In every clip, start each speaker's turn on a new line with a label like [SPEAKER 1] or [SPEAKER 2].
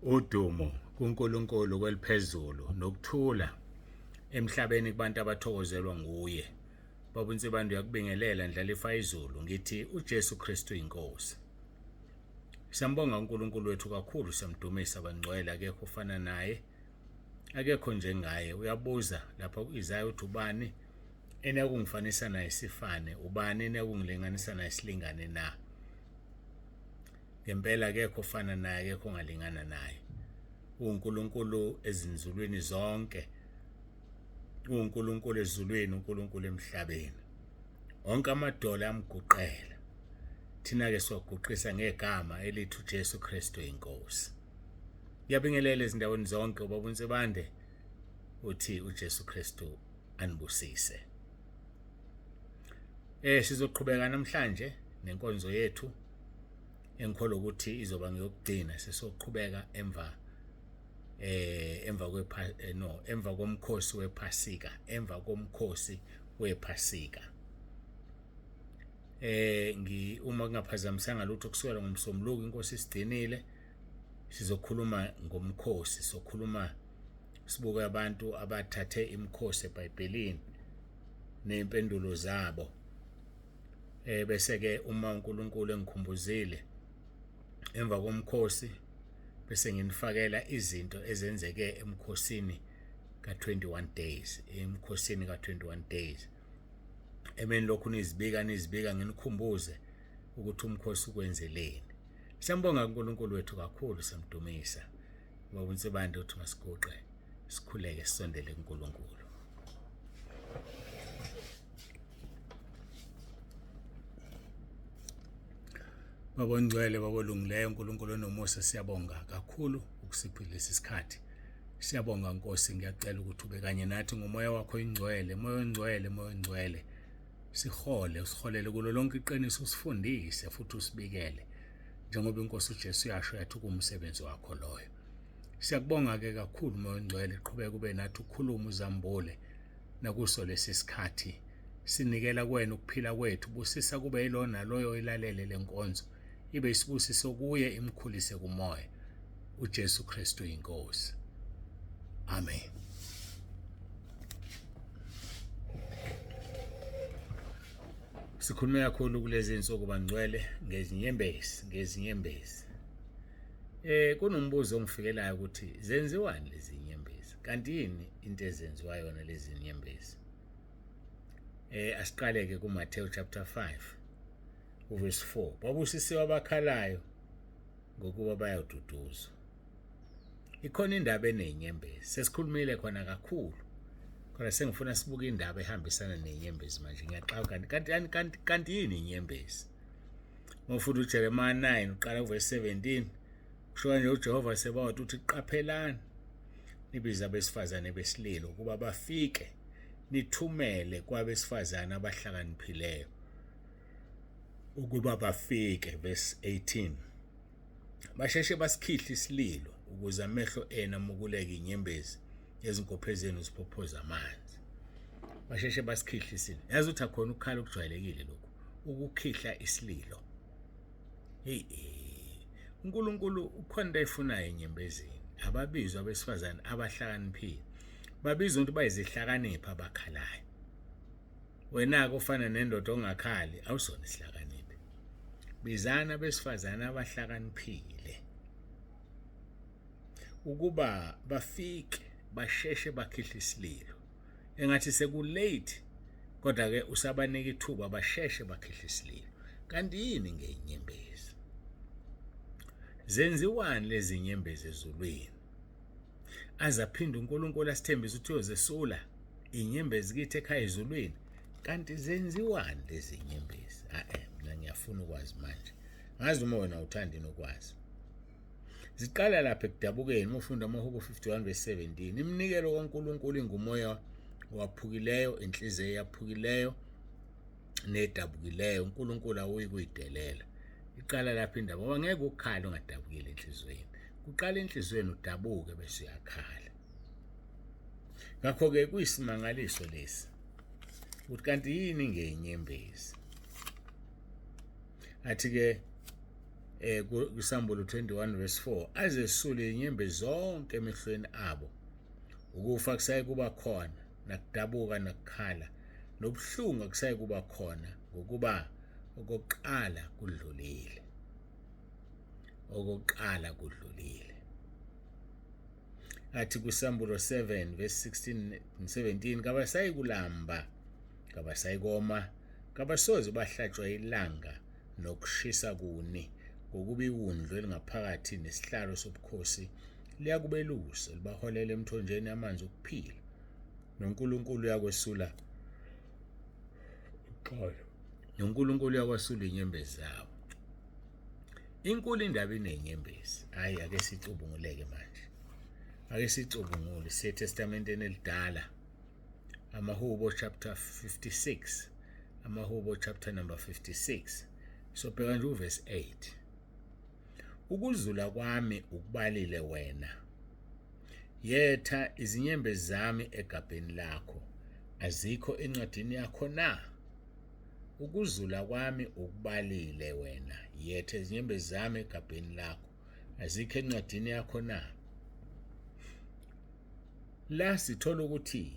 [SPEAKER 1] Udumo kuNkulunkulu kweliphezulu nokuthula emhlabeni kubantu abathokozelwa nguye. Baba uNsibanda uyakubingelela ndlalifa izulu ngithi uJesu Kristu inkosi. Siyambonga uNkulunkulu wethu kakhulu, siyamdumisa abangcwele, akekho ufana naye, akekho njengaye. Uyabuza lapha ku-Isaya uthi ubani enakungifanisa naye sifane, ubani enakungilinganisa naye silingane na? Ngempela akekho ufana naye, akekho ongalingana naye. uNkulunkulu ezinzulwini zonke, uNkulunkulu ezulwini, uNkulunkulu emhlabeni. Onke amadola amguqela, thina-ke siwaguqisa ngegama elithi uJesu Kristu inkosi. Ngiyabingelela ezindaweni zonke ubaba uNsibande, uthi uJesu Kristu anibusise. Sizoqhubeka namhlanje nenkonzo yethu engikholwa ukuthi izoba ngiyokugcina. Sesoqhubeka emva komkhosi wePhasika, emva komkhosi wePhasika. Uma kungaphazamisanga lutho kusukela ngoMsombuluko inkosi isigcinile, sizokhuluma ngomkhosi, sokhuluma sibuke abantu abathathe imikhosi eBhayibhelini nempendulo zabo. Bese-ke uma uNkulunkulu engikhumbuzile emva komkhosi, bese nginifakela izinto ezenzeke emkhosini ka-21 days, emkhosini ka-21 days. Emeni lokhu nizibika nginikhumbuze ukuthi umkhosi ukwenzeleni. Siyambonga uNkulunkulu wethu kakhulu, siyamdumisa. Ubaba uNsibande uthi masiguqe, sikhuleke, sisondele kuNkulunkulu. Baba ongcwele, baba olungileyo, uNkulunkulu onomusa, siyabonga kakhulu ukusipha lesi sikhathi. Siyabonga Nkosi, ngiyacela ukuthi ube kanye nathi ngomoya wakho ingcwele, moya ongcwele, moya ongcwele. Usiholele kulo lonke iqiniso, usifundise futhi usibikele njengoba inkosi uJesu yasho yathi kumsebenzi wakho loyo. Siyakubonga-ke kakhulu moya ongcwele, qhubeka ube nathi, ukhuluma, uzambule nakuso lesi sikhathi. Sinikela kuwena ukuphila kwethu, busisa kube yilo naloyo ilalele lenkonzo, ibe isibusiso kuye, imkhulise kumoya. uJesu Kristu inkosi. Amen. Sikhulume kakhulu kulezi insuku bangcwele ngezinyembezi. Kunombuzo ongifikelayo ukuthi zenziwani lezi nyembezi? Kanti yini into ezenziwayo yona lezi nyembezi? Asiqale-ke kuMathewu chapter 5 uverse 4. Babusisiwe abakhalayo ngokuba bayaduduzwa. Ikhona indaba enenyembezi, sesikhulumile khona kakhulu, kodwa sengifuna sibuke indaba ehambisana nenyembezi manje. Ngiyaxaka kanti yini inyembezi? Mawufunda uJeremiah 9 uqala uverse 17, kusho nje uJehova sebawathi uthi qaphelani nibiza abesifazane besililo ukuba bafike nithumele kwabesifazane abahlakaniphileyo ukuba bafike. Verse 18, basheshe basikhihle isililo ukuze amehlo enu amukuleke inyembezi ezinkophezeni ziphophoza amanzi. Basheshe basikhihle isililo. Yazi ukuthi akhona ukukhala okujwayelekile lokhu, ukukhihla isililo. uNkulunkulu ukhona into ayifunayo enyembezini. Ababizwa abesifazane abahlakaniphile, babizwa ukuthi bayizihlakaniphi abakhalayo. Wena-ke ofana nendoda ongakhali awusona isihlakaniphi. Bizana abesifazane abahlakaniphile ukuba bafike basheshe bakhihle isililo. Engathi sekulate, kodwa-ke usabanika ithuba basheshe bakhihle isililo. Kanti yini ngenyembezi? Zenziwani lezi nyembezi ezulwini? Azaphinda uNkulunkulu asithembise ukuthi uyozesula inyembezi kithi ekhaya ezulwini. Kanti zenziwani lezi nyembezi? Mina ngiyafuna ukwazi manje. Ngazi uma wena uthanda ukwazi. Ziqala lapha ekudabukeni, uma ufunda uMahubo 51 verse 17. Iminikelo kaNkulunkulu ingumoya waphukileyo, inhliziyo eyaphukileyo nedabukileyo. uNkulunkulu awuyi kuyidelela. Iqala lapha indaba, ngoba ngeke ukukhala ungadabukile enhlizweni. Kuqala enhlizweni udabuke bese uyakhala. Ngakho-ke kuyisimangaliso lesi ukuthi kanti yini ngenyembezi? Athi-ke kuSambulo 21 verse 4 azesule inyembezi zonke emehlweni abo ukufa kusaye kuba khona nakudabuka nakukhala nobuhlungu kusaye kuba khona ngokuba okokuqala kudlulile athi kuSambulo 7 verse 16 and 17 kabasayi kulamba kabasayi koma kabasoze bahlatshwa ilanga nokushisa kuni ngokuba iwundlu elingaphakathi nesihlalo sobukhosi liyakubelusa libaholela emthonjeni amanzi okuphila noNkulunkulu yakwesula noNkulunkulu yakwasula inyembezi zabo. Inkulu indaba inenyembezi. Hayi ake sicubunguleke manje. Ake sicubungule seTestamenteni elidala. AmaHubo chapter 56. AmaHubo chapter number 56. Sobheka nje uverse 8. Ukuzula kwami ukubalile wena. Yetha izinyembezi zami egabheni lakho. Azikho encwadini yakho na? Ukuzula kwami ukubalile wena. Yetha izinyembezi zami egabheni lakho. Azikho encwadini yakho na? La sithola ukuthi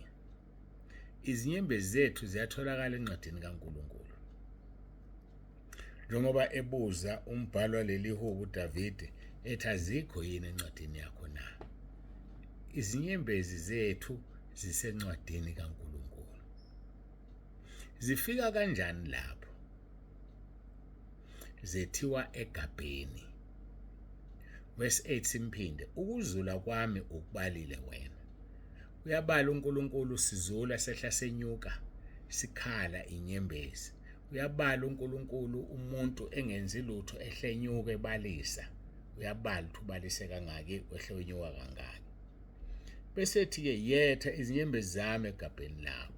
[SPEAKER 1] izinyembezi zethu ziyatholakala encwadini kaNkulunkulu. Njengoba ebuza umbhalo waleli hubo uDavid ethi azikho yini encwadini yakho na? Izinyembezi zethu zisencwadini kaNkulunkulu. Zifika kanjani lapho? Zethiwa egabheni. Verse 8 simphinde, ukuzula kwami ukubalile wena. Uyabala uNkulunkulu sizula sehla senyuka sikhala inyembezi. Uyabala uNkulunkulu umuntu engenzi lutho ehlenyuka ebalisa. Uyabala ubalise kangaki ehlenyuka kangaki. Bese ethi ke yetha izinyembezi zami egabheni lakho.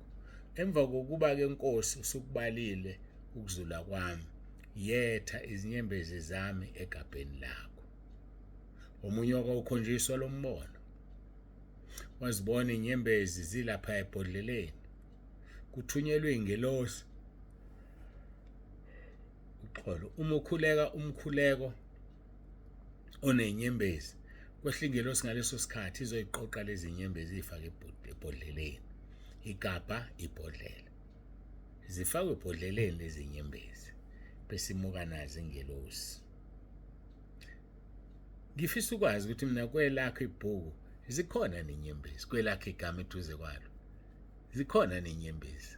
[SPEAKER 1] Emva kokuba ke Nkosi usukubalile ukuzula kwami, yetha izinyembezi zami egabheni lakho. Omunye wakawukhonjiswa lo mbono. Wazibona inyembezi zilapha ebhodleleni. Kuthunyelwe ingelosi. Uxolo, umukhuleka umkhuleko onenyembezi. Kwehla ingelosi ngaleso sikhathi izoyiqoqa lezi nyembezi ifake ebhodleleni. Igabha ibhodlela. Zifakwe ebhodleleni lezi nyembezi. Bese imuka nazo ingelosi. Ngifisa ukwazi ukuthi mina kwelakho ibhuku zikhona nenyembezi, kwelakho igama eduze kwalo. Zikhona nenyembezi.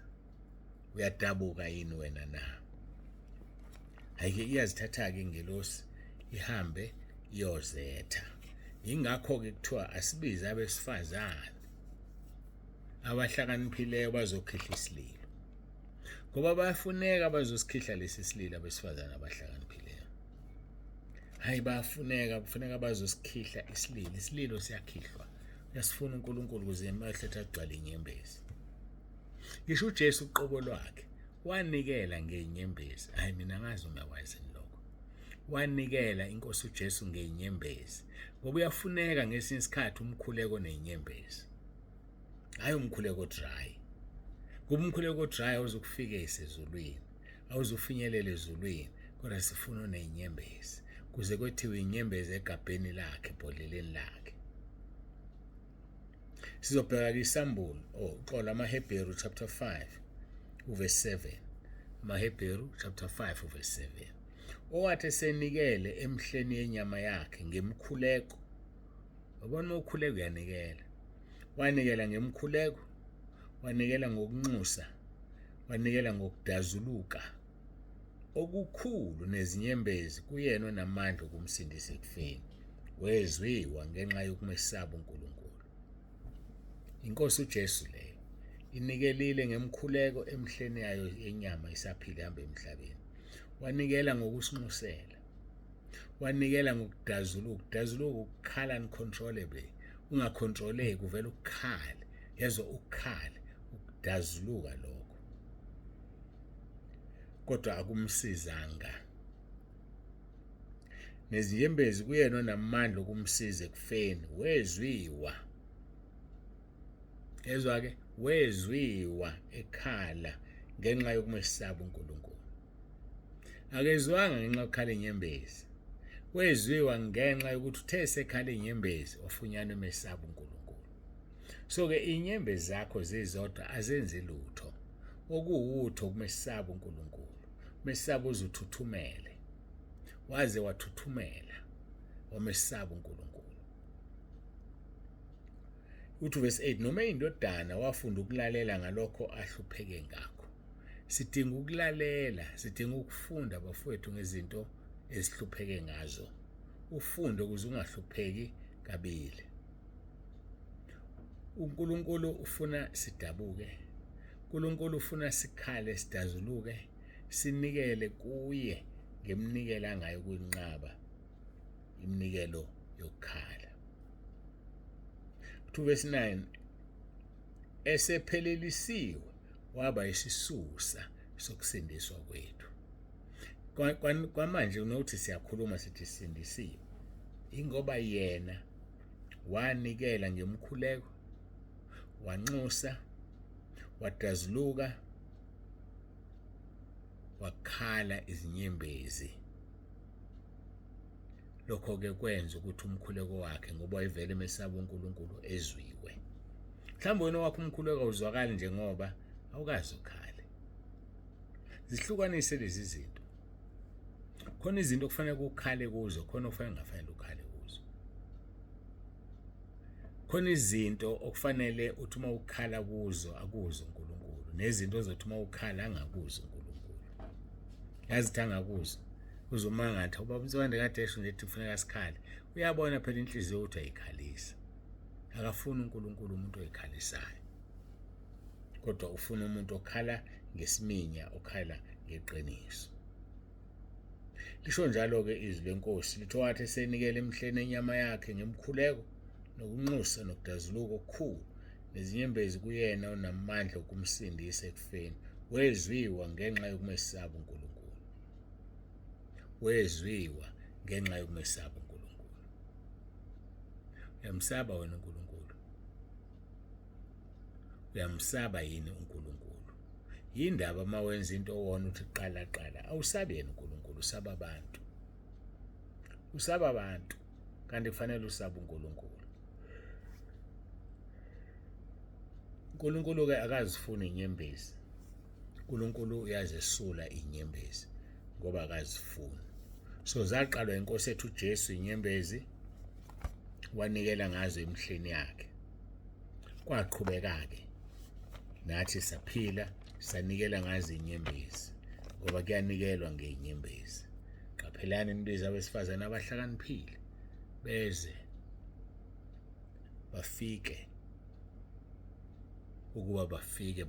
[SPEAKER 1] Uyadabuka yini wena na? Ayike iyazithatha ke ingelosi ihambe iyozetha. Ingakho ke kuthiwa asibize abesifazane abahlakaniphileyo bazokhihla isililo. Ngoba bayafuneka bazosikhihla lesi sililo abesifazane abahlakaniphileyo. Hayi bayafuneka kufuneka bazosikhihla isililo. Isililo siyakhihlwa. Uyasifuna uNkulunkulu ukuze emahlethwa agcwale inyembezi. Ngisho uJesu uqobo lwakhe wanikela ngenyembezi. Hayi mina ngazi uyawazi lokho. Wanikela inkosi uJesu ngenyembezi. Ngoba uyafuneka ngesinye isikhathi umkhuleko nenyembezi. Hayi umkhuleko dry. Kuba umkhuleko dry awuzukufika esezulwini. Awuzufinyelela ezulwini. Kodwa sifuna nenyembezi. Kuze kwethiwe inyembezi egabheni lakhe ebhodleleni lakhe. Sizobheka isambulo uxola amaHebheru chapter 5 uverse 7. AmaHebheru chapter 5 uverse 7. Owathi senikele emhleni yenyama yakhe ngemkhuleko. Ubona ukukhuleka uyanikela. Wanikela ngemkhuleko, wanikela ngokunxusa, wanikela ngokudazuluka okukhulu nezinyembezi kuyena onamandla okumsindisa ekufeni. Wezwiwa ngenxa yokumesaba uNkulunkulu. Inkosi uJesu leyo inikelile ngemkhuleko emhleni yayo yenyama isaphila ihamba emhlabeni. Wanikela ngokusinxusela. Wanikela ngokudazuluka. Ukudazuluka ukukhala uncontrollably. Ungacontroleki uvela ukukhale. Yezwa ukukhale, ukudazuluka lokho. Kodwa akumsizanga. Nezinyembezi kuyena onamandla okumsiza ekufeni. Wezwiwa. Yezwa ke wezwiwa ekhala ngenxa yokumesaba uNkulunkulu. Akezwanga ngenxa yokukhala inyembezi. wezwiwa ngenxa yokuthi uthe sekhala inyembezi wafunyana umesaba uNkulunkulu. So-ke inyembezi zakho zizodwa azenzi lutho, okuwutho kumesaba uNkulunkulu. Mesaba uze uthuthumele, waze wathuthumela wamesaba uNkulunkulu. Uthi verse 8, noma indodana wafunda ukulalela ngalokho ahlupheke ngakho. Sidinga ukulalela, sidinga ukufunda bafowethu ngezinto esihlupheke ngazo. Ufunde ukuze ungahlupheki kabili. uNkulunkulu ufuna sidabuke. uNkulunkulu ufuna sikhale sidazuluke, sinikele kuye ngeminikelo angayo kwinqaba, iminikelo yokukhala. Verse 9, esephelelisiwe waba isisusa sokusindiswa kwethu. Kwamanje unothi siyakhuluma sithi sindisiwe, ingoba yena wanikela ngemkhuleko, wanxusa, wadazuluka, wakhala izinyembezi. Lokho-ke kwenza ukuthi umkhuleko wakhe, ngoba wayevele emesaba uNkulunkulu, ezwiwe. Mhlawumbe wena wakho umkhuleko awuzwakali njengoba awukazi ukhale. Zihlukanise lezi zinto. Khona izinto okufanele ukhale kuzo, khona okufanele ungafanele ukhale kuzo. Khona izinto okufanele uthi uma ukhala kuzo akuzo uNkulunkulu, nezinto ozothi uma ukhala angakuzo uNkulunkulu. Yazi ukuthi angakuzo uzumangatha ubaba uNsibande kade esho nje kufuneka sikhale. Uyabona phela inhliziyo uthi ayikhalisa. Akafuni uNkulunkulu umuntu oyikhalisayo, kodwa ufuna umuntu okhala ngesiminya, okhala ngeqiniso. Lisho njalo-ke izwi lenkosi lithi wathi esenikela emhleni enyama yakhe ngemkhuleko nokunxusa nokudazuluka okukhulu nezinyembezi kuyena onamandla okumsindisa ekufeni, wezwiwa ngenxa yokumesaba uNkulunkulu. Wezwiwa ngenxa yokumesaba uNkulunkulu. Uyamsaba wena uNkulunkulu? Uyamsaba yini uNkulunkulu? Yindaba uma wenza into owona uthi qala awusabi yena uNkulunkulu, usaba abantu. Usaba abantu kanti kufanele usaba uNkulunkulu. uNkulunkulu-ke akazifuni inyembezi. uNkulunkulu uyazesula inyembezi ngoba akazifuni. So zaqalwa inkosi ethu uJesu inyembezi, wanikela ngazo emhleni yakhe. Kwaqhubeka-ke nathi saphila sanikela ngazo inyembezi, ngoba kuyanikelwa ngeinyembezi. Qaphelani nibiza abesifazane abahlakaniphile beze bafike ukuba bafike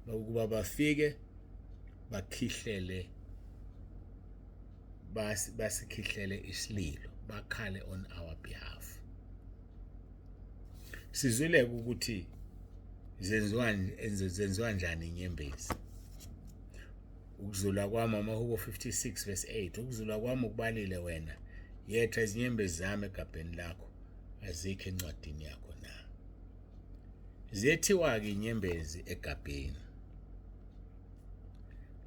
[SPEAKER 1] ukuba bafike bakhihlele, basikhihlele isililo, bakhale on our behalf. Sizwile ukuthi zenziwa njani inyembezi. Ukuzula kwami, amaHubo 56 verse 8, ukuzula kwami ukubalile wena, yetha izinyembezi zami egabheni lakho, azikho encwadini yakho na. Zethiwa-ke inyembezi egabheni.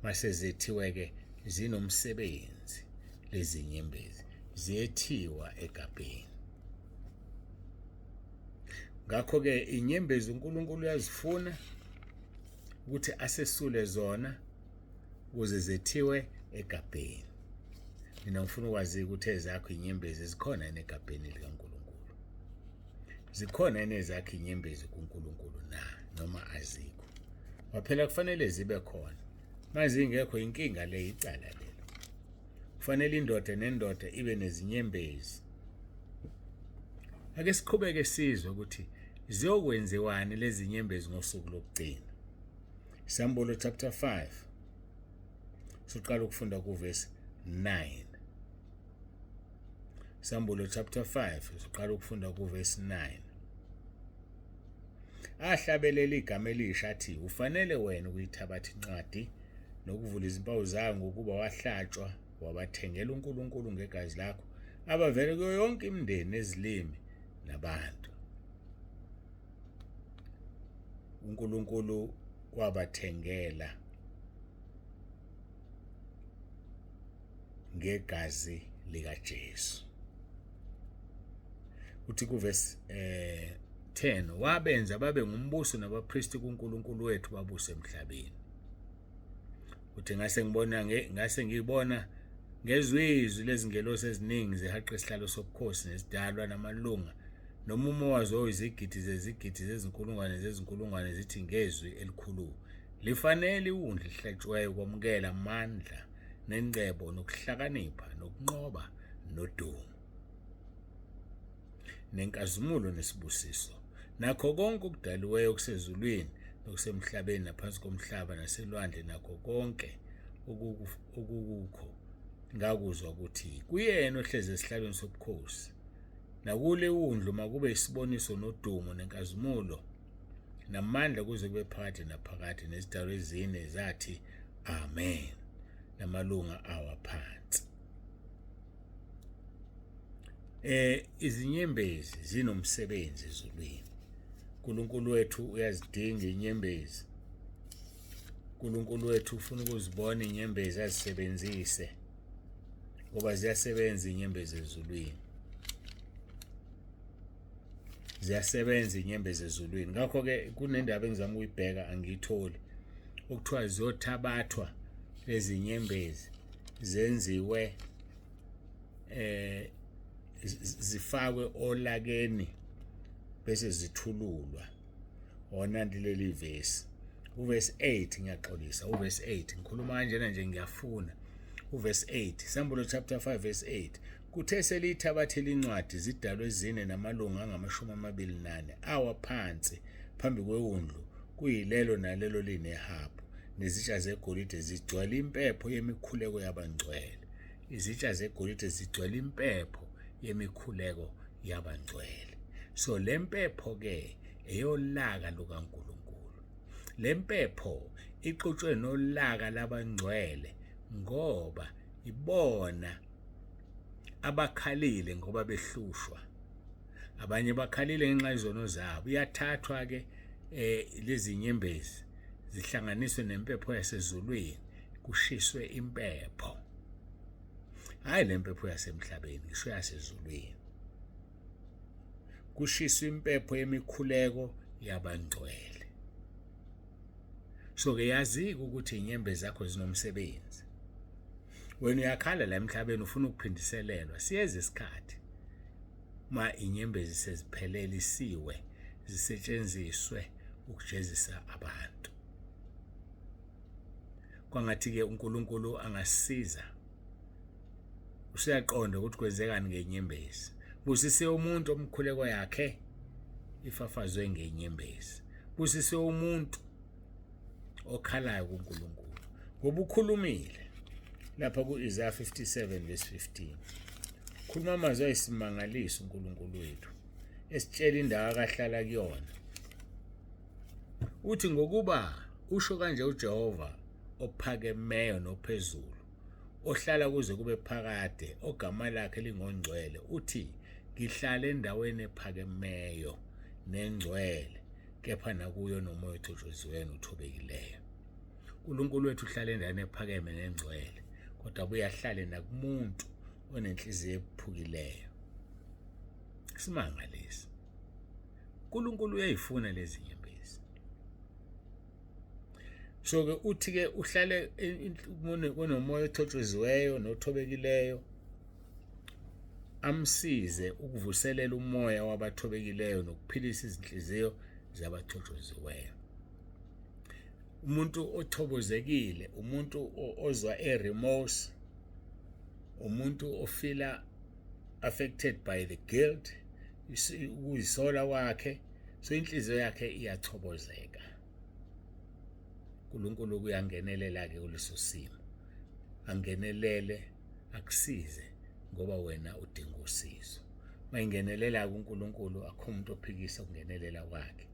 [SPEAKER 1] Mase zethiwe-ke zinomsebenzi lezi nyembezi, zethiwa egabheni. Ngakho-ke inyembezi uNkulunkulu uyazifuna ukuthi asesule zona ukuze zethiwe egabheni. Mina ngifuna ukwazi ukuthi ezakho inyembezi zikhona yini egabheni likaNkulunkulu? Zikhona yini ezakho inyembezi kuNkulunkulu na, noma azikho? Waphela kufanele zibe khona. Mazingekho inkinga le, icala lelo. Kufanele indoda nendoda ibe nezinyembezi. Ake siqhubeke sizwe ukuthi ziyokwenziwani lezi nyembezi ngosuku lokugcina. Isambolo chapter 5. Siqala ukufunda kuverse 9. Isambolo chapter 5 siqala ukufunda kuverse 9. Ahlabelela igama elisha athi, ufanele wena ukuyithabatha incwadi nokuvula izimpawu zayo, ngokuba wahlatshwa wabathengela uNkulunkulu ngegazi lakho abavele kuyo yonke imindeni nezilimi nabantu. uNkulunkulu wabathengela ngegazi likaJesu. Uthi kuverse 10, wabenza babe ngumbuso nabapristi kuNkulunkulu wethu babuse emhlabeni. Uthi ngase ngibona ngezizwi lezingelosi eziningi zihaqa isihlalo sobukhosi nesidalwa namalunga, nomumo wazo izigidi zezinkulungwane zithi ngezwi elikhulu, lifanele iwundlu lihlatshiweyo ukwamukela amandla nengcebo nokuhlakanipha nokunqoba nodumo nenkazimulo nesibusiso nakho konke okudaliweyo okusezulwini nokusemhlabeni naphansi komhlaba naselwandle, nakho konke okukho. Ngakuzwa ukuthi kuyena ohlezi esihlalweni sobukhosi nakule wundlu makube isiboniso nodumo nenkazimulo namandla kuze kube phakade naphakade. Nezidalwa ezine zathi amen, namalunga awaphansi. Izinyembezi zinomsebenzi ezulwini. uNkulunkulu wethu uyazidinga inyembezi. uNkulunkulu wethu ufuna ukuzibona inyembezi azisebenzise, ngoba ziyasebenza inyembezi ezulwini. Ziyasebenza inyembezi ezulwini. Ngakho-ke kunendaba engizama ukuyibheka angiyitholi, okuthiwa ziyothabathwa lezi nyembezi zenziwe zifakwe olakeni bese zithululwa. Wonanti leli verse, uverse 8, ngiyaxolisa, uverse 8 ngikhuluma kanjena nje ngiyafuna. Uverse 8, Sambulo chapter 5 verse 8, kuthe seliyithabathela incwadi zidalwe ezine namalunga angama-24 awaphansi phambi kwewundlu, kuyilelo nalelo linehabhu, nezitsha zegolide zigcwele impepho yemikhuleko yabangcwele. Izitsha zegolide zigcwele impepho yemikhuleko yabangcwele. So le mpepho-ke eyolaka lukaNkulunkulu. Le mpepho ixutshwe nolaka labangcwele ngoba ibona abakhalile ngoba behlushwa. Abanye bakhalile ngenxa yezono zabo. Iyathathwa-ke lezi nyembezi zihlanganiswe nempepho yasezulwini, kushiswe impepho. Hayi le mpepho yasemhlabeni, ngisho yasezulwini. Kushiswe impepho yemikhuleko yabangcwele. So-ke yazi ukuthi inyembezi zakho zinomsebenzi. Wena uyakhala la emhlabeni ufuna ukuphindiselelwa, siyeze isikhathi ma inyembezi seziphelelisiwe zisetshenziswe ukujezisa abantu. Kwangathi-ke uNkulunkulu angasiza. Usuyaqonda ukuthi kwenzekani ngenyembezi. Busise umuntu omkhuleko yakhe ifafazwe ngenyembezi. Busise umuntu okhalayo kuNkulunkulu ngoba ukhulumile lapha ku-Isaiah 57 verse 15. Khuluma amazwi ayisimangaliso uNkulunkulu wethu, esitshela indawo akahlala kuyona. Uthi ngokuba usho kanje uJehova ophakemeyo nophezulu, ohlala kuze kube phakade, ogama lakhe lingongcwele, uthi ngihlala endaweni ephakemeyo nengcwele, kepha nakuyo nomoya othotshoziweyo nothobekileyo. uNkulunkulu wethu uhlala endaweni ephakeme nengcwele, kodwa abuye ahlale nakumuntu onenhliziyo ephukileyo. Simangalisi. uNkulunkulu uyayifuna lezi nyembezi. So-ke uthi-ke uhlale kunomoya othotshoziweyo nothobekileyo, amsize ukuvuselela umoya wabathobekileyo nokuphilisa izinhliziyo zabathotshoziweyo. Umuntu othobozekile, umuntu ozwa remorse, umuntu ofila affected by the guilt, ukuyisola kwakhe, so inhliziyo yakhe iyathobozeka. uNkulunkulu kuyangenelela-ke kuleso simo, angenelele akusize ngoba wena udinga usizo. Mayingenelela kuNkulunkulu akho umuntu ophikisa ukungenelela kwakhe.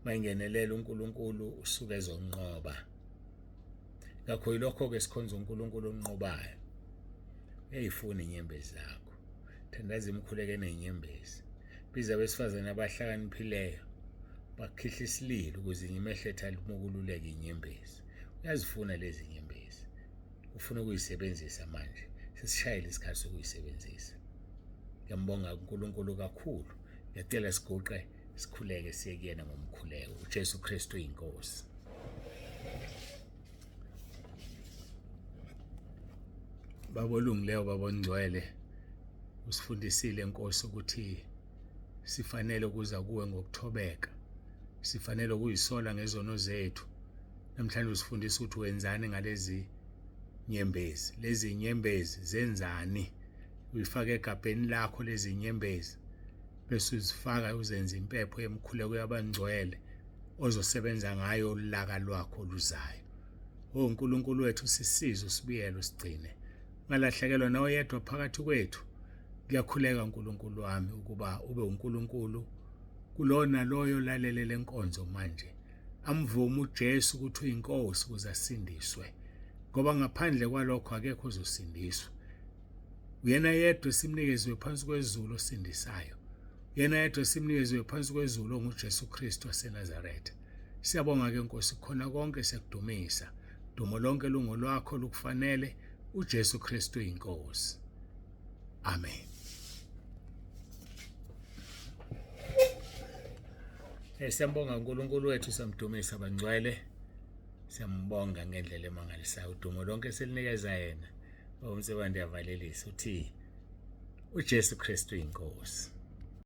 [SPEAKER 1] Mayingenelela uNkulunkulu usuke ezonqoba. Ngakho yilokho-ke sikhonza uNkulunkulu onqobayo. Uyayifuna inyembezi zakho. Thandaza imkhuleko enenyembezi. Biza abesifazane abahlakaniphileyo bakhihla isililo ukuze imehletha limukululeke inyembezi. Uyazifuna lezi nyembezi, ufuna ukuyisebenzisa manje. sesishayile isikhathi sokuyisebenzisa. Ngiyambonga uNkulunkulu kakhulu. Ngiyacela siguqe sikhuleke siye kuyena ngomkhuleko. uJesu Kristu uyinkosi. Baba olungileyo, Baba ongcwele, usifundisile Nkosi ukuthi sifanele ukuza kuwe ngokuthobeka, sifanele ukuyisola ngezono zethu. Namhlanje usifundisa ukuthi wenzani ngalezi nyembezi. Lezi nyembezi zenzani? Uyifaka egabheni lakho lezi nyembezi bese uzifaka uzenza impepho yemkhuleko yabangcwele ozosebenza ngayo ulaka lwakho luzayo. uNkulunkulu wethu, sisize usibiyele usigcine. Ungalahlekelwa nawe yedwa phakathi kwethu. Ngiyakhuleka uNkulunkulu wami ukuba ube uNkulunkulu kulona loyo lalele lenkonzo manje. Amvume uJesu ukuthi uyinkosi ukuze asindiswe, ngoba ngaphandle kwalokho akekho ozosindiswa. Uyena yedwa simnikezwe phansi kwezulu osindisayo. Yena yedwa simnikezwe phansi kwezulu onguJesu Kristu waseNazaretha. Siyabonga ke Nkosi, khona konke siyakudumisa. Dumo lonke lungo lwakho lukufanele. uJesu Kristu uyinkosi. Amen. Siyambonga uNkulunkulu wethu, siyamdumisa abangcwele. Siyambonga ngendlela emangalisayo. Udumo lonke selinikeza yena. Umsebenzisi ndiyavalelisa uthi uJesu Kristu uyinkosi.